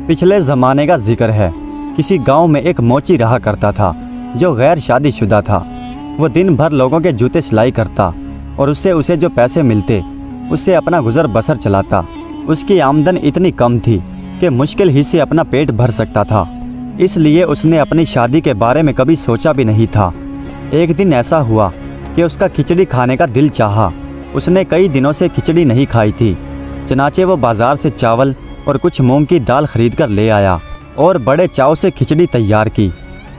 पिछले ज़माने का जिक्र है। किसी गांव में एक मोची रहा करता था जो गैर शादीशुदा था। वो दिन भर लोगों के जूते सिलाई करता और उससे उसे जो पैसे मिलते उससे अपना गुजर बसर चलाता। उसकी आमदन इतनी कम थी कि मुश्किल ही से अपना पेट भर सकता था, इसलिए उसने अपनी शादी के बारे में कभी सोचा भी नहीं था। एक दिन ऐसा हुआ कि उसका खिचड़ी खाने का दिल चाहा। उसने कई दिनों से खिचड़ी नहीं खाई थी। चनाचे वो बाज़ार से चावल और कुछ मूंग की दाल खरीद कर ले आया और बड़े चाव से खिचड़ी तैयार की।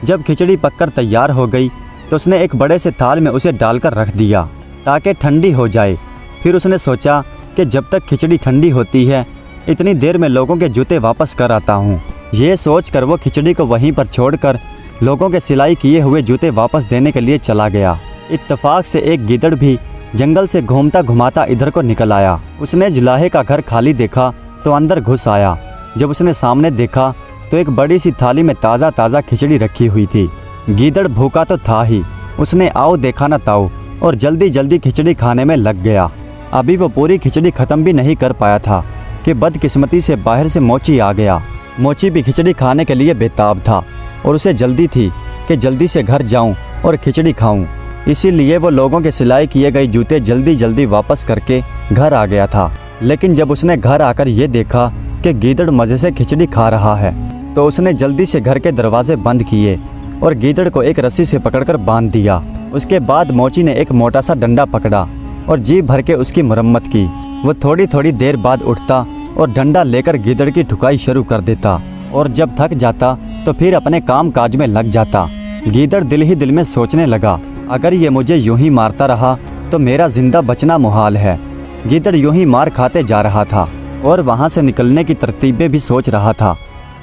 जब खिचड़ी पककर तैयार हो गई तो उसने एक बड़े से थाल में उसे डालकर रख दिया ताकि ठंडी हो जाए। फिर उसने सोचा कि जब तक खिचड़ी ठंडी होती है इतनी देर में लोगों के जूते वापस कर आता हूँ। ये सोचकर वो खिचड़ी को वहीं पर छोड़कर लोगों के सिलाई किए हुए जूते वापस देने के लिए चला गया। इत्तेफाक से एक गीदड़ भी जंगल से घूमता घुमाता इधर को निकल आया। उसने जुलाहे का घर खाली देखा तो अंदर घुस आया। जब उसने सामने देखा तो एक बड़ी सी थाली में ताज़ा ताज़ा खिचड़ी रखी हुई थी। गीदड़ भूखा तो था ही, उसने आओ देखा न ताओ और जल्दी जल्दी खिचड़ी खाने में लग गया। अभी वो पूरी खिचड़ी ख़त्म भी नहीं कर पाया था कि बदकिस्मती से बाहर से मोची आ गया। मोची भी खिचड़ी खाने के लिए बेताब था और उसे जल्दी थी कि जल्दी से घर जाऊं और खिचड़ी खाऊं। इसीलिए वो लोगों के सिलाई किए गए जूते जल्दी जल्दी वापस करके घर आ गया था। लेकिन जब उसने घर आकर ये देखा कि गीदड़ मज़े से खिचड़ी खा रहा है तो उसने जल्दी से घर के दरवाजे बंद किए और गीदड़ को एक रस्सी से पकड़कर बांध दिया। उसके बाद मोची ने एक मोटा सा डंडा पकड़ा और जी भर के उसकी मरम्मत की। वो थोड़ी थोड़ी देर बाद उठता और डंडा लेकर गीदड़ की ठुकाई शुरू कर देता और जब थक जाता तो फिर अपने काम काज में लग जाता। गीदड़ दिल ही दिल में सोचने लगा, अगर ये मुझे यूं ही मारता रहा तो मेरा जिंदा बचना मुहाल है। गीदड़ यूं ही मार खाते जा रहा था और वहाँ से निकलने की तरतीबें भी सोच रहा था,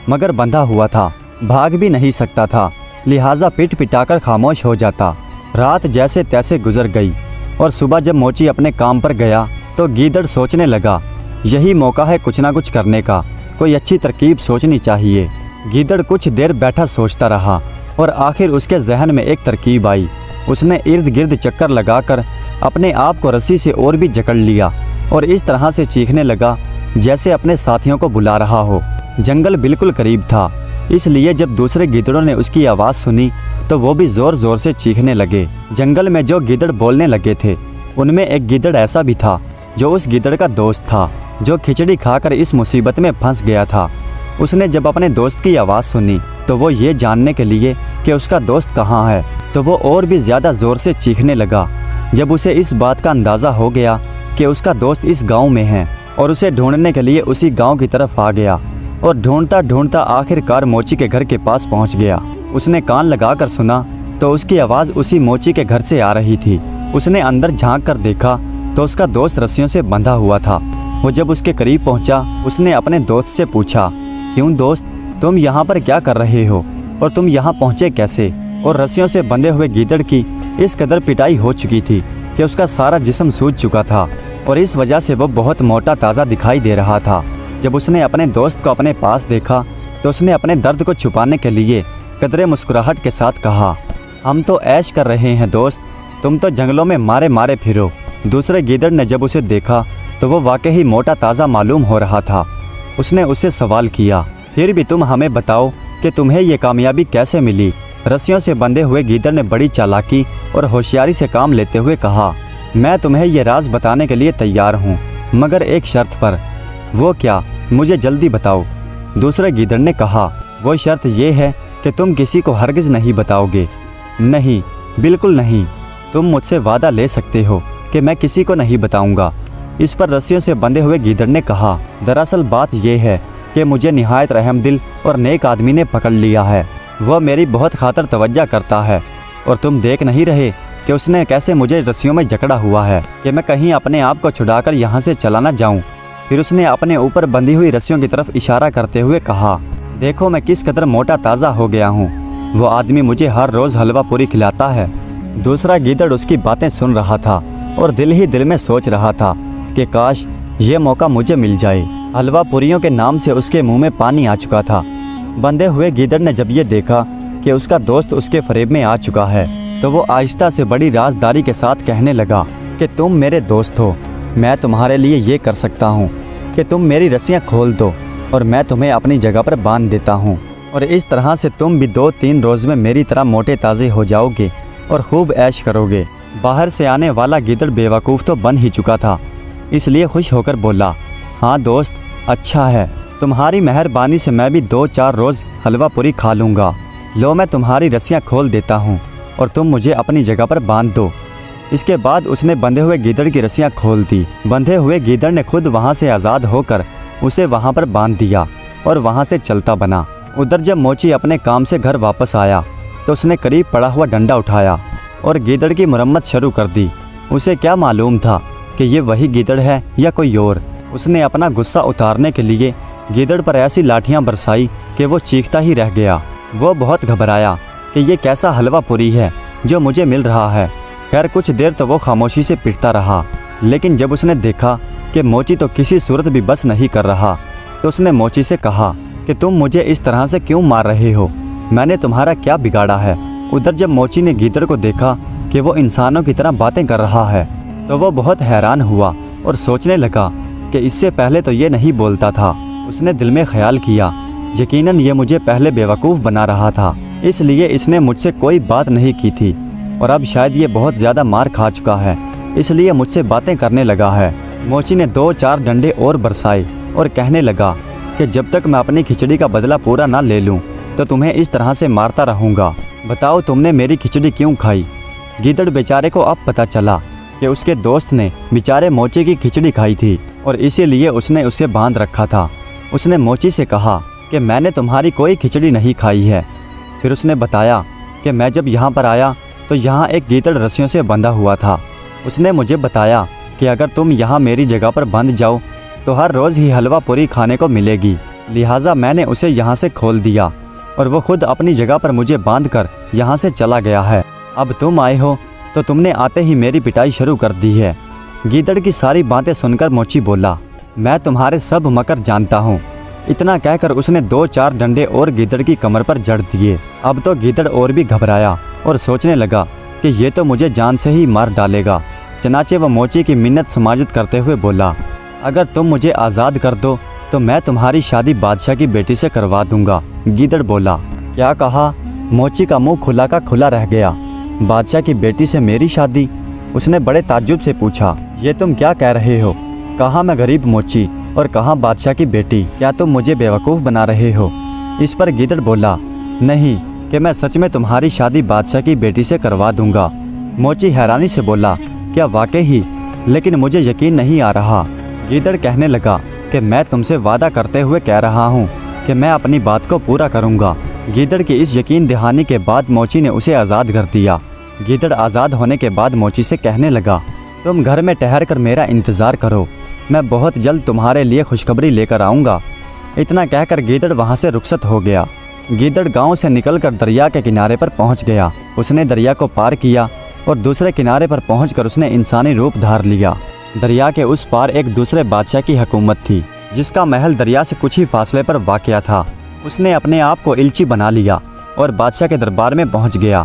मगर बंधा हुआ था, भाग भी नहीं सकता था, लिहाजा पिट पिटाकर खामोश हो जाता। रात जैसे तैसे गुजर गई और सुबह जब मोची अपने काम पर गया तो गीदड़ सोचने लगा, यही मौका है कुछ ना कुछ करने का, कोई अच्छी तरकीब सोचनी चाहिए। गीदड़ कुछ देर बैठा सोचता रहा और आखिर उसके जहन में एक तरकीब आई। उसने इर्द गिर्द चक्कर लगाकर अपने आप को रस्सी से और भी जकड़ लिया और इस तरह से चीखने लगा जैसे अपने साथियों को बुला रहा हो। जंगल बिल्कुल करीब था, इसलिए जब दूसरे गीदड़ों ने उसकी आवाज़ सुनी तो वो भी ज़ोर ज़ोर से चीखने लगे। जंगल में जो गीदड़ बोलने लगे थे उनमें एक गीदड़ ऐसा भी था जो उस गीदड़ का दोस्त था, जो खिचड़ी खाकर इस मुसीबत में फंस गया था। उसने जब अपने दोस्त की आवाज़ सुनी तो वो ये जानने के लिए कि उसका दोस्त कहाँ है तो वो और भी ज़्यादा ज़ोर से चीखने लगा। जब उसे इस बात का अंदाज़ा हो गया कि उसका दोस्त इस गांव में है और उसे ढूंढने के लिए उसी गांव की तरफ आ गया और ढूंढता ढूंढता आखिरकार मोची के घर के पास पहुंच गया। उसने कान लगाकर सुना तो उसकी आवाज़ उसी मोची के घर से आ रही थी। उसने अंदर झांक कर देखा तो उसका दोस्त रस्सियों से बंधा हुआ था। वो जब उसके करीब पहुंचा उसने अपने दोस्त से पूछा, क्यों दोस्त, तुम यहाँ पर क्या कर रहे हो और तुम यहाँ पहुँचे कैसे? और रस्सियों से बंधे हुए गीदड़ की इस कदर पिटाई हो चुकी थी कि उसका सारा जिस्म सूज चुका था और इस वजह से वो बहुत मोटा ताज़ा दिखाई दे रहा था। जब उसने अपने दोस्त को अपने पास देखा तो उसने अपने दर्द को छुपाने के लिए कदरे मुस्कुराहट के साथ कहा, हम तो ऐश कर रहे हैं दोस्त, तुम तो जंगलों में मारे मारे फिरो। दूसरे गीदड़ ने जब उसे देखा तो वो वाकई मोटा ताज़ा मालूम हो रहा था। उसने उससे सवाल किया, फिर भी तुम हमें बताओ कि तुम्हें ये कामयाबी कैसे मिली? रस्सियों से बंधे हुए गीदड़ ने बड़ी चालाकी और होशियारी से काम लेते हुए कहा, मैं तुम्हें ये राज बताने के लिए तैयार हूँ, मगर एक शर्त पर। वो क्या? मुझे जल्दी बताओ। दूसरे गीदड़ ने कहा, वो शर्त ये है कि तुम किसी को हरगिज़ नहीं बताओगे। नहीं, बिल्कुल नहीं, तुम मुझसे वादा ले सकते हो कि मैं किसी को नहीं बताऊंगा। इस पर रस्सियों से बंधे हुए गीदड़ ने कहा, दरअसल बात यह है कि मुझे निहायत रहमदिल और नेक आदमी ने पकड़ लिया है। वह मेरी बहुत खातर तवज्जो करता है और तुम देख नहीं रहे कि उसने कैसे मुझे रस्सियों में जकड़ा हुआ है कि मैं कहीं अपने आप को छुड़ाकर यहाँ से चला ना जाऊँ। फिर उसने अपने ऊपर बंधी हुई रस्सियों की तरफ इशारा करते हुए कहा, देखो मैं किस कदर मोटा ताज़ा हो गया हूँ। वो आदमी मुझे हर रोज़ हलवा पूरी खिलाता है। दूसरा गीदड़ उसकी बातें सुन रहा था और दिल ही दिल में सोच रहा था कि काश ये मौका मुझे मिल जाए। हलवा पूरियों के नाम से उसके मुंह में पानी आ चुका था। बंधे हुए गीदड़ ने जब ये देखा कि उसका दोस्त उसके फरेब में आ चुका है तो वो आहिस्ता से बड़ी राजदारी के साथ कहने लगा कि तुम मेरे दोस्त हो, मैं तुम्हारे लिए ये कर सकता हूँ कि तुम मेरी रस्सियाँ खोल दो اور میں تمہیں اپنی جگہ پر باندھ دیتا ہوں، اور اس طرح سے تم بھی 2-3 روز میں میری طرح موٹے تازے ہو جاؤ گے اور خوب عیش کرو گے۔ باہر سے آنے والا گیدڑ بیوقوف تو بن ہی چکا تھا، اس لیے خوش ہو کر بولا، ہاں دوست، اچھا ہے، تمہاری مہربانی سے میں بھی 2-4 روز حلوہ پوری کھا لوں گا۔ لو میں تمہاری رسیاں کھول دیتا ہوں اور تم مجھے اپنی جگہ پر باندھ دو۔ اس کے بعد اس نے بندھے ہوئے گیدڑ کی رسیاں کھول دی۔ بندھے ہوئے گیدڑ نے خود وہاں سے آزاد ہو کر اسے وہاں پر باندھ دیا اور وہاں سے چلتا بنا۔ ادھر جب موچی اپنے کام سے گھر واپس آیا تو اس نے قریب پڑا ہوا ڈنڈا اٹھایا اور گیدڑ کی مرمت شروع کر دی۔ اسے کیا معلوم تھا کہ یہ وہی گیدڑ ہے یا کوئی اور۔ اس نے اپنا غصہ اتارنے کے لیے گیدڑ پر ایسی لاٹھیاں برسائی کہ وہ چیختا ہی رہ گیا۔ وہ بہت گھبرایا کہ یہ کیسا حلوہ پوری ہے جو مجھے مل رہا ہے۔ خیر کچھ دیر تو وہ خاموشی سے پٹتا رہا، لیکن جب اس نے دیکھا کہ موچی تو کسی صورت بھی بس نہیں کر رہا تو اس نے موچی سے کہا کہ تم مجھے اس طرح سے کیوں مار رہے ہو؟ میں نے تمہارا کیا بگاڑا ہے؟ ادھر جب موچی نے گیدڑ کو دیکھا کہ وہ انسانوں کی طرح باتیں کر رہا ہے تو وہ بہت حیران ہوا اور سوچنے لگا کہ اس سے پہلے تو یہ نہیں بولتا تھا۔ اس نے دل میں خیال کیا، یقیناً یہ مجھے پہلے بیوقوف بنا رہا تھا، اس لیے اس نے مجھ سے کوئی بات نہیں کی تھی، اور اب شاید یہ بہت زیادہ مار کھا چکا ہے اس لیے مجھ سے باتیں کرنے لگا ہے۔ موچی نے 2-4 ڈنڈے اور برسائے اور کہنے لگا کہ جب تک میں اپنی کھچڑی کا بدلہ پورا نہ لے لوں تو تمہیں اس طرح سے مارتا رہوں گا۔ بتاؤ تم نے میری کھچڑی کیوں کھائی؟ گیدڑ بیچارے کو اب پتہ چلا کہ اس کے دوست نے بیچارے موچی کی کھچڑی کھائی تھی اور اسی لیے اس نے اسے باندھ رکھا تھا۔ اس نے موچی سے کہا کہ میں نے تمہاری کوئی کھچڑی نہیں کھائی ہے۔ پھر اس نے بتایا کہ میں جب یہاں پر آیا تو یہاں ایک گیدڑ رسیوں سے بندھا ہوا تھا۔ اس نے مجھے بتایا کہ اگر تم یہاں میری جگہ پر بندھ جاؤ تو ہر روز ہی حلوہ پوری کھانے کو ملے گی، لہٰذا میں نے اسے یہاں سے کھول دیا اور وہ خود اپنی جگہ پر مجھے باندھ کر یہاں سے چلا گیا ہے۔ اب تم آئے ہو تو تم نے آتے ہی میری پٹائی شروع کر دی ہے۔ گیدڑ کی ساری باتیں سن کر موچی بولا، میں تمہارے سب مکر جانتا ہوں۔ اتنا کہہ کر اس نے 2-4 ڈنڈے اور گیدڑ کی کمر پر جڑ دیے۔ اب تو گیدڑ اور بھی گھبرایا اور سوچنے لگا کہ یہ تو مجھے جان سے ہی مار ڈالے گا۔ چنانچہ وہ موچی کی منت سماجت کرتے ہوئے بولا، اگر تم مجھے آزاد کر دو تو میں تمہاری شادی بادشاہ کی بیٹی سے کروا دوں گا۔ گیدڑ بولا، کیا کہا؟ موچی کا منہ کھلا کا کھلا رہ گیا۔ بادشاہ کی بیٹی سے میری شادی؟ اس نے بڑے تعجب سے پوچھا، یہ تم کیا کہہ رہے ہو؟ کہاں میں غریب موچی اور کہاں بادشاہ کی بیٹی؟ کیا تم مجھے بیوقوف بنا رہے ہو؟ اس پر گیدڑ بولا، نہیں، کہ میں سچ میں تمہاری شادی بادشاہ کی بیٹی سے کروا دوں گا۔ موچی حیرانی سے بولا، کیا واقعی؟ لیکن مجھے یقین نہیں آ رہا۔ گیدڑ کہنے لگا کہ میں تم سے وعدہ کرتے ہوئے کہہ رہا ہوں کہ میں اپنی بات کو پورا کروں گا۔ گیدڑ کی اس یقین دہانی کے بعد موچی نے اسے آزاد کر دیا۔ گیدڑ آزاد ہونے کے بعد موچی سے کہنے لگا، تم گھر میں ٹھہر کر میرا انتظار کرو، میں بہت جلد تمہارے لیے خوشخبری لے کر آؤں گا۔ اتنا کہہ کر گیدڑ وہاں سے رخصت ہو گیا۔ گیدڑ گاؤں سے نکل کر دریا کے کنارے پر پہنچ گیا۔ اس نے دریا کو پار کیا اور دوسرے کنارے پر پہنچ کر اس نے انسانی روپ دھار لیا۔ دریا کے اس پار ایک دوسرے بادشاہ کی حکومت تھی جس کا محل دریا سے کچھ ہی فاصلے پر واقع تھا۔ اس نے اپنے آپ کو الچی بنا لیا اور بادشاہ کے دربار میں پہنچ گیا۔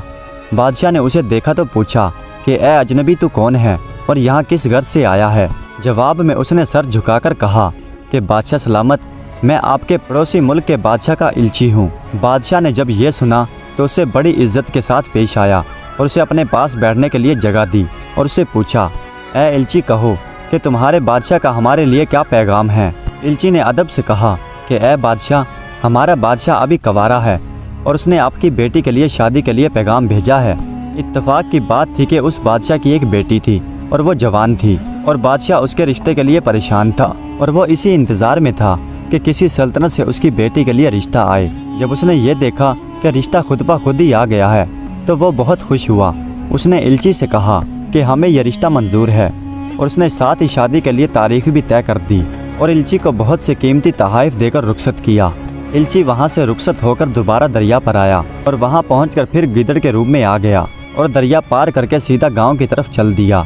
بادشاہ نے اسے دیکھا تو پوچھا کہ اے اجنبی تو کون ہے اور یہاں کس گھر سے آیا ہے؟ جواب میں اس نے سر جھکا کر کہا کہ بادشاہ سلامت، میں آپ کے پڑوسی ملک کے بادشاہ کا الچی ہوں۔ بادشاہ نے جب یہ سنا تو اسے بڑی عزت کے ساتھ پیش آیا اور اسے اپنے پاس بیٹھنے کے لیے جگہ دی اور اسے پوچھا، اے الچی کہو کہ تمہارے بادشاہ کا ہمارے لیے کیا پیغام ہے؟ الچی نے ادب سے کہا کہ اے بادشاہ، ہمارا بادشاہ ابھی کنوارا ہے اور اس نے آپ کی بیٹی کے لیے شادی کے لیے پیغام بھیجا ہے۔ اتفاق کی بات تھی کہ اس بادشاہ کی ایک بیٹی تھی اور وہ جوان تھی اور بادشاہ اس کے رشتے کے لیے پریشان تھا اور وہ اسی انتظار میں تھا کہ کسی سلطنت سے اس کی بیٹی کے لیے رشتہ آئے۔ جب اس نے یہ دیکھا کہ رشتہ خود بخود ہی آ گیا ہے تو وہ بہت خوش ہوا۔ اس نے الچی سے کہا کہ ہمیں یہ رشتہ منظور ہے اور اس نے ساتھ ہی شادی کے لیے تاریخ بھی طے کر دی اور الچی کو بہت سے قیمتی تحائف دے کر رخصت کیا۔ الچی وہاں سے رخصت ہو کر دوبارہ دریا پر آیا اور وہاں پہنچ کر پھر گیدڑ کے روپ میں آ گیا اور دریا پار کر کے سیدھا گاؤں کی طرف چل دیا۔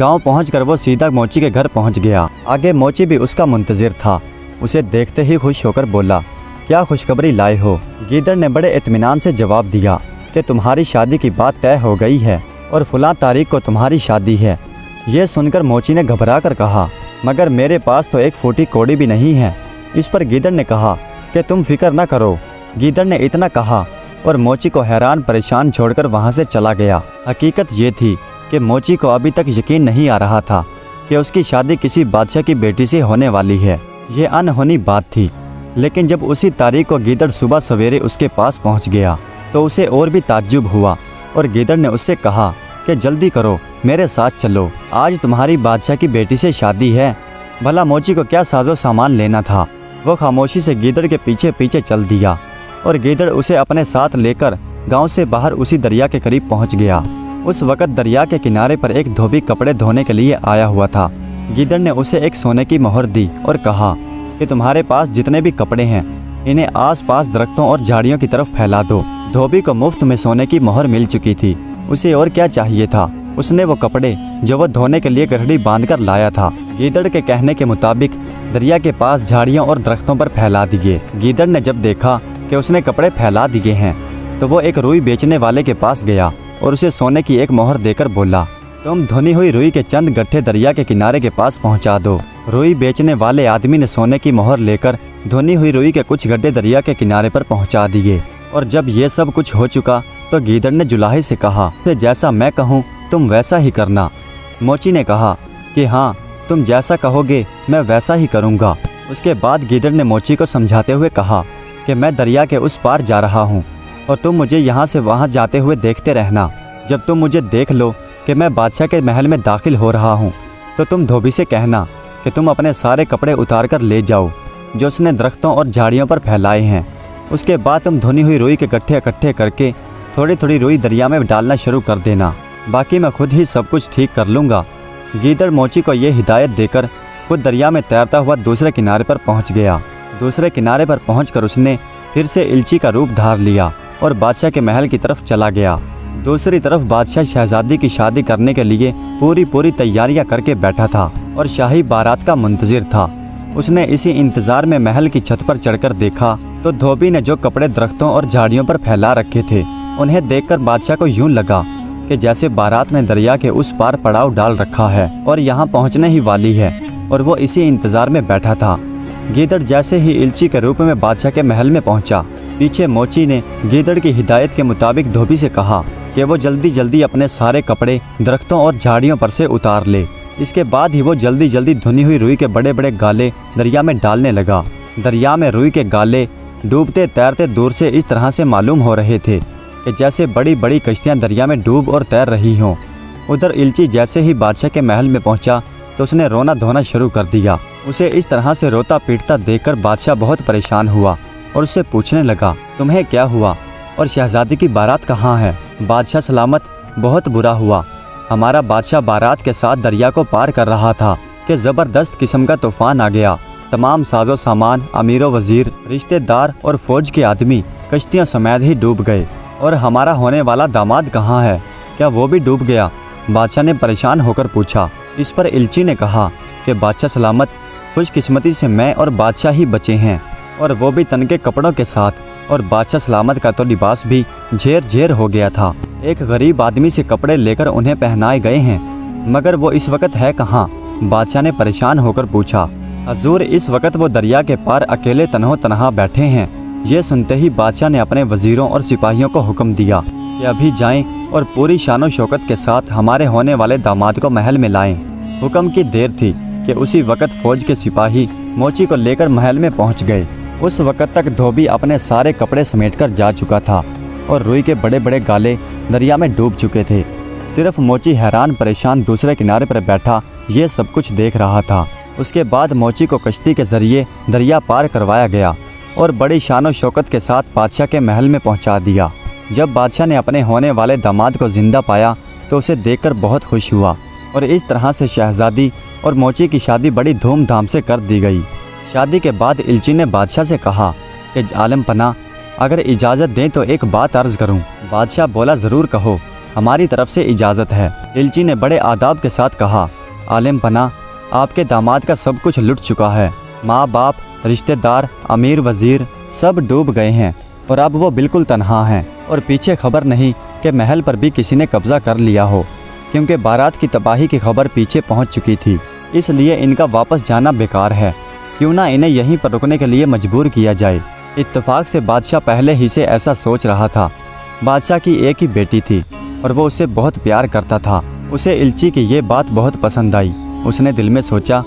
گاؤں پہنچ کر وہ سیدھا موچی کے گھر پہنچ گیا۔ آگے موچی بھی اس کا منتظر تھا۔ اسے دیکھتے ہی خوش ہو کر بولا، کیا خوشخبری لائے ہو؟ گیدڑ نے بڑے اطمینان سے جواب دیا کہ تمہاری شادی کی بات طے ہو گئی ہے اور فلاں تاریخ کو تمہاری شادی ہے۔ یہ سن کر موچی نے گھبرا کر کہا، مگر میرے پاس تو ایک پھوٹی کوڑی بھی نہیں ہے، इस पर गीदड़ ने कहा कि तुम फिक्र न करो। गीदड़ ने इतना कहा और मोची को हैरान परेशान छोड़कर वहाँ से चला गया। हकीकत ये थी कि मोची को अभी तक यकीन नहीं आ रहा था कि उसकी शादी किसी बादशाह की बेटी से होने वाली है। ये अनहोनी बात थी। लेकिन जब उसी तारीख को गीदड़ सुबह सवेरे उसके पास पहुँच गया तो उसे और भी ताज्जुब हुआ और गीदड़ ने उससे कहा कि जल्दी करो, मेरे साथ चलो, आज तुम्हारी बादशाह की बेटी से शादी है। भला मोची को क्या साजो सामान लेना था। वो खामोशी से गीदड़ के पीछे पीछे चल दिया और गीदड़ उसे अपने साथ लेकर गांव से बाहर उसी दरिया के करीब पहुंच गया। उस वक्त दरिया के किनारे पर एक धोबी कपड़े धोने के लिए आया हुआ था। गीदड़ ने उसे एक सोने की मोहर दी और कहा कि तुम्हारे पास जितने भी कपड़े हैं इन्हें आसपास दरख्तों और झाड़ियों की तरफ फैला दो। धोबी को मुफ्त में सोने की मोहर मिल चुकी थी, उसे और क्या चाहिए था। उसने वो कपड़े जो वो धोने के लिए गठड़ी बांधकर लाया था गीदड़ के कहने के मुताबिक दरिया के पास झाड़ियों और दरख्तों पर फैला दिए। गीदड़ ने जब देखा कि उसने कपड़े फैला दिए हैं तो वो एक रुई बेचने वाले के पास गया और उसे सोने की एक मोहर देकर बोला, तुम धुनी हुई रुई के चंद गट्ठे दरिया के किनारे के पास पहुंचा दो। रुई बेचने वाले आदमी ने सोने की मोहर लेकर धुनी हुई रुई के कुछ गड्ढे दरिया के किनारे पर पहुंचा दिए। और जब ये सब कुछ हो चुका तो गीदड़ ने जुलाहे से कहा, जैसा मैं कहूँ तुम वैसा ही करना। मोची ने कहा कि हाँ, तुम जैसा कहोगे मैं वैसा ही करूँगा। उसके बाद गीदड़ ने मोची को समझाते हुए कहा कि मैं दरिया के उस पार जा रहा हूँ और तुम मुझे यहाँ से वहाँ जाते हुए देखते रहना। जब तुम मुझे देख लो कि मैं बादशाह के महल में दाखिल हो रहा हूँ तो तुम धोबी से कहना कि तुम अपने सारे कपड़े उतार कर ले जाओ जो उसने दरख्तों और झाड़ियों पर फैलाए हैं। उसके बाद तुम धुनी हुई रुई के गट्ठे इकट्ठे करके थोड़ी थोड़ी रुई दरिया में डालना शुरू कर देना, बाकी मैं खुद ही सब कुछ ठीक कर लूँगा। गीदड़ मोची को ये हिदायत देकर खुद दरिया में तैरता हुआ दूसरे किनारे पर पहुँच गया। दूसरे किनारे पर पहुँचकर उसने फिर से इल्ची का रूप धार लिया और बादशाह के महल की तरफ चला गया। दूसरी तरफ बादशाह शहजादी की शादी करने के लिए पूरी तैयारियां करके बैठा था और शाही बारात का मुंतजिर था। उसने इसी इंतजार में महल की छत पर चढ़कर देखा तो धोबी ने जो कपड़े दरख्तों और झाड़ियों पर फैला रखे थे उन्हें देखकर बादशाह को यूं लगा कि जैसे बारात ने दरिया के उस पार पड़ाव डाल रखा है और यहाँ पहुँचने ही वाली है, और वो इसी इंतजार में बैठा था। गीदड़ जैसे ही इल्ची के रूप में बादशाह के महल में पहुंचा, पीछे मोची ने गीदड़ की हिदायत के मुताबिक धोबी से कहा कि वो जल्दी जल्दी अपने सारे कपड़े दरख्तों और झाड़ियों पर से उतार ले। इसके बाद ही वो जल्दी जल्दी धुनी हुई रुई के बड़े बड़े गाले दरिया में डालने लगा। दरिया में रुई के गाले डूबते तैरते दूर से इस तरह से मालूम हो रहे थे कि जैसे बड़ी बड़ी कश्तियाँ दरिया में डूब और तैर रही हों। उधर इल्ची जैसे ही बादशाह के महल में पहुंचा तो उसने रोना धोना शुरू कर दिया। उसे इस तरह से रोता पीटता देखकर बादशाह बहुत परेशान हुआ और उससे पूछने लगा, तुम्हें क्या हुआ और शहजादी की बारात कहाँ है? बादशाह सलामत, बहुत बुरा हुआ। हमारा बादशाह बारात के साथ दरिया को पार कर रहा था कि ज़बरदस्त किस्म का तूफान आ गया। तमाम साजो सामान, अमीरो वजीर, रिश्तेदार और फौज के आदमी कश्तियाँ समेत ही डूब गए। और हमारा होने वाला दामाद कहाँ है? क्या वो भी डूब गया? बादशाह ने परेशान होकर पूछा। इस पर इल्ची ने कहा कि बादशाह सलामत, खुशकिस्मती से मैं और बादशाह ही बचे हैं, और वो भी तन के कपड़ों के साथ, और बादशाह सलामत का तो लिबास भी झेर झेर हो गया था। एक गरीब आदमी से कपड़े लेकर उन्हें पहनाए गए हैं, मगर वो इस वक्त है कहाँ? बादशाह ने परेशान होकर पूछा। हजूर, इस वक्त वो दरिया के पार अकेले तन्हो तनहा बैठे हैं। ये सुनते ही बादशाह ने अपने वजीरों और सिपाहियों को हुक्म दिया कि अभी जाएं और पूरी शानो शौकत के साथ हमारे होने वाले दामाद को महल में लाएं। हुक्म की देर थी कि उसी वक्त फौज के सिपाही मोची को लेकर महल में पहुंच गए। उस वक्त तक धोबी अपने सारे कपड़े समेटकर जा चुका था और रुई के बड़े बड़े गाले दरिया में डूब चुके थे। सिर्फ मोची हैरान परेशान दूसरे किनारे पर बैठा ये सब कुछ देख रहा था। उसके बाद मोची को कश्ती के जरिए दरिया पार करवाया गया और बड़ी शानो शौकत के साथ बादशाह के महल में पहुंचा दिया। जब बादशाह ने अपने होने वाले दामाद को जिंदा पाया तो उसे देखकर बहुत खुश हुआ और इस तरह से शहजादी और मोची की शादी बड़ी धूमधाम से कर दी गई। शादी के बाद इल्ची ने बादशाह से कहा कि आलम पना, अगर इजाज़त दें तो एक बात अर्ज़ करूं। बादशाह बोला, ज़रूर कहो, हमारी तरफ से इजाज़त है। इल्ची ने बड़े आदाब के साथ कहा, आलम पना, आपके दामाद का सब कुछ लुट चुका है। माँ बाप, रिश्तेदार, अमीर वजीर सब डूब गए हैं और अब वो बिल्कुल तन्हा हैं और पीछे खबर नहीं कि महल पर भी किसी ने कब्ज़ा कर लिया हो, क्योंकि बारात की तबाही की खबर पीछे पहुंच चुकी थी। इसलिए इनका वापस जाना बेकार है। क्यों ना इन्हें यहीं पर रुकने के लिए मजबूर किया जाए। इत्तेफाक से बादशाह पहले ही से ऐसा सोच रहा था। बादशाह की एक ही बेटी थी और वो उसे बहुत प्यार करता था। उसे इल्ची की ये बात बहुत पसंद आई। उसने दिल में सोचा,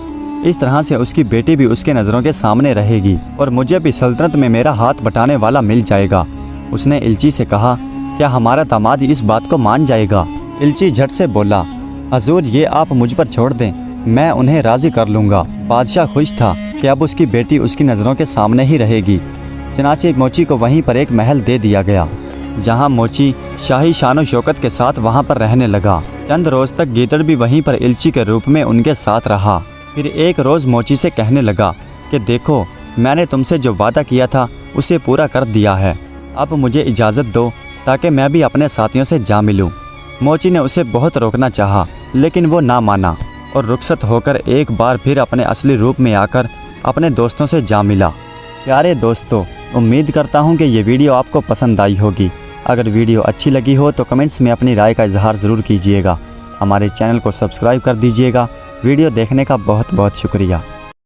इस तरह से उसकी बेटी भी उसके नज़रों के सामने रहेगी और मुझे भी सल्तनत में मेरा हाथ बटाने वाला मिल जाएगा। उसने इल्ची से कहा, क्या हमारा दामाद इस बात को मान जाएगा? इल्ची झट से बोला, हजूर ये आप मुझ पर छोड़ दें, मैं उन्हें राज़ी कर लूँगा। बादशाह खुश था कि अब उसकी बेटी उसकी नज़रों के सामने ही रहेगी। चनाचे मोची को वहीं पर एक महल दे दिया गया, जहाँ मोची शाही शानो शौकत के साथ वहाँ पर रहने लगा। चंद रोज़ तक गीदड़ भी वहीं पर इल्ची के रूप में उनके साथ रहा। फिर एक रोज़ मोची से कहने लगा कि देखो, मैंने तुमसे जो वादा किया था उसे पूरा कर दिया है, अब मुझे इजाज़त दो ताकि मैं भी अपने साथियों से जा मिलूं। मोची ने उसे बहुत रोकना चाहा, लेकिन वो ना माना और रुखसत होकर एक बार फिर अपने असली रूप में आकर अपने दोस्तों से जा मिला। प्यारे दोस्तों, उम्मीद करता हूँ कि ये वीडियो आपको पसंद आई होगी। अगर वीडियो अच्छी लगी हो तो कमेंट्स में अपनी राय का इजहार ज़रूर कीजिएगा। हमारे चैनल को सब्सक्राइब कर दीजिएगा। वीडियो देखने का बहुत बहुत शुक्रिया।